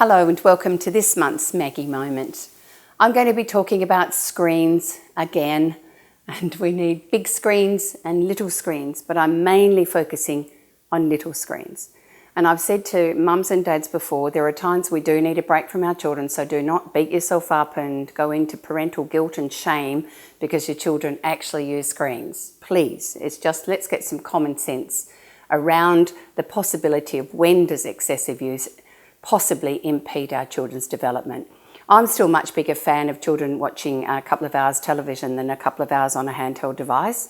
Hello and welcome to this month's Maggie Moment. I'm going to be talking about screens again, and we need big screens and little screens, but I'm mainly focusing on little screens. And I've said to mums and dads before, there are times we do need a break from our children, so do not beat yourself up and go into parental guilt and shame because your children actually use screens. Please, it's just let's get some common sense around the possibility of when does excessive use possibly impede our children's development. I'm still a much bigger fan of children watching a couple of hours television than a couple of hours on a handheld device,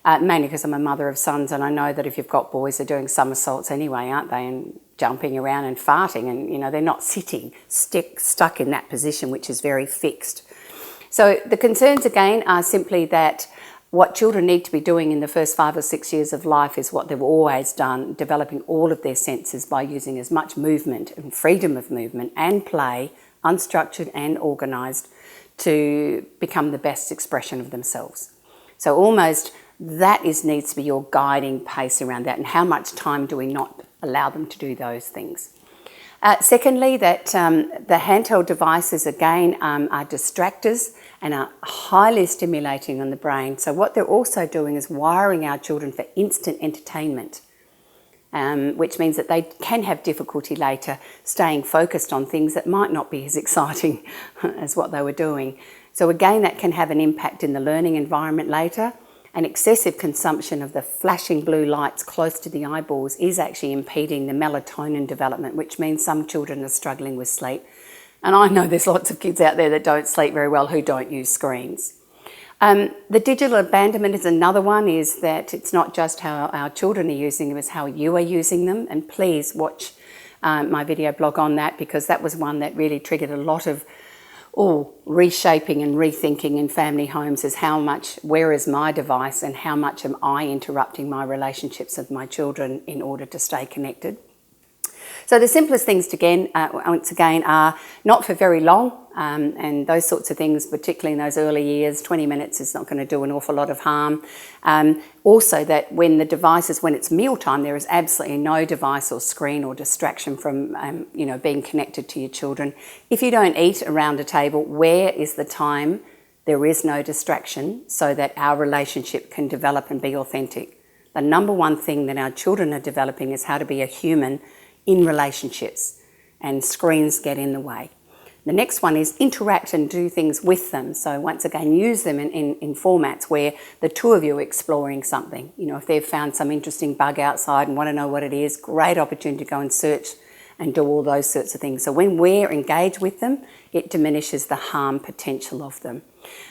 mainly because I'm a mother of sons and I know that if you've got boys, they're doing somersaults anyway, aren't they, and jumping around and farting, and they're not sitting stuck in that position, which is very fixed. So the concerns again are simply that what children need to be doing in the first 5 or 6 years of life is what they've always done, developing all of their senses by using as much movement and freedom of movement and play, unstructured and organised, to become the best expression of themselves. So almost that needs to be your guiding pace around that, and how much time do we not allow them to do those things. Secondly, that the handheld devices again are distractors and are highly stimulating on the brain. So what they're also doing is wiring our children for instant entertainment, which means that they can have difficulty later staying focused on things that might not be as exciting as what they were doing. So again, that can have an impact in the learning environment later. And excessive consumption of the flashing blue lights close to the eyeballs is actually impeding the melatonin development, which means some children are struggling with sleep. And I know there's lots of kids out there that don't sleep very well who don't use screens. The digital abandonment is another one, is that it's not just how our children are using them, it's how you are using them. And please watch my video blog on that, because that was one that really triggered a lot of reshaping and rethinking in family homes, is how much, where is my device and how much am I interrupting my relationships with my children in order to stay connected. So the simplest things once again are not for very long, and those sorts of things, particularly in those early years. 20 minutes is not going to do an awful lot of harm. Also that when it's mealtime, there is absolutely no device or screen or distraction from being connected to your children. If you don't eat around a table, where is the time there is no distraction so that our relationship can develop and be authentic? The number one thing that our children are developing is how to be a human in relationships, and screens get in the way. The next one is interact and do things with them. So once again, use them in formats where the two of you are exploring something. If they've found some interesting bug outside and want to know what it is, great opportunity to go and search and do all those sorts of things. So when we're engaged with them, it diminishes the harm potential of them.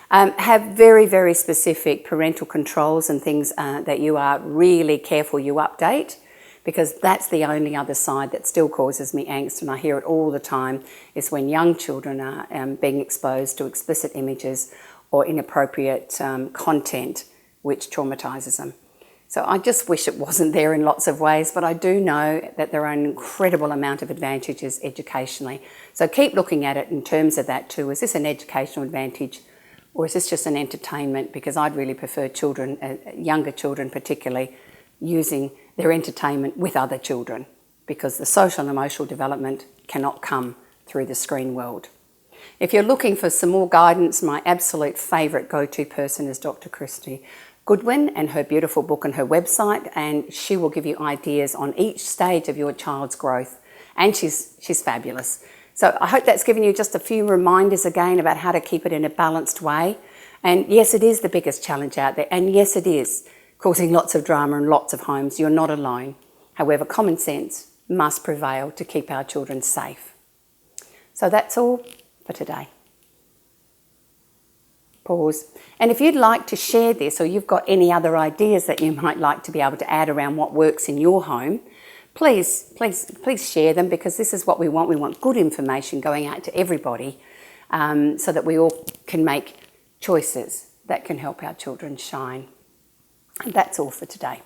Have very, very specific parental controls and things that you are really careful you update, because that's the only other side that still causes me angst, and I hear it all the time, is when young children are being exposed to explicit images or inappropriate content which traumatises them. So I just wish it wasn't there in lots of ways, but I do know that there are an incredible amount of advantages educationally. So keep looking at it in terms of that too. Is this an educational advantage, or is this just an entertainment? Because I'd really prefer children, younger children particularly, using their entertainment with other children, because the social and emotional development cannot come through the screen world. If you're looking for some more guidance, my absolute favourite go-to person is Dr. Kristy Goodwin and her beautiful book and her website, and she will give you ideas on each stage of your child's growth, and she's fabulous. So I hope that's given you just a few reminders again about how to keep it in a balanced way. And yes, it is the biggest challenge out there, and yes, it is causing lots of drama in lots of homes. You're not alone. However, common sense must prevail to keep our children safe. So that's all for today. Pause. And if you'd like to share this, or you've got any other ideas that you might like to be able to add around what works in your home, please share them, because this is what we want. We want good information going out to everybody, so that we all can make choices that can help our children shine. And that's all for today.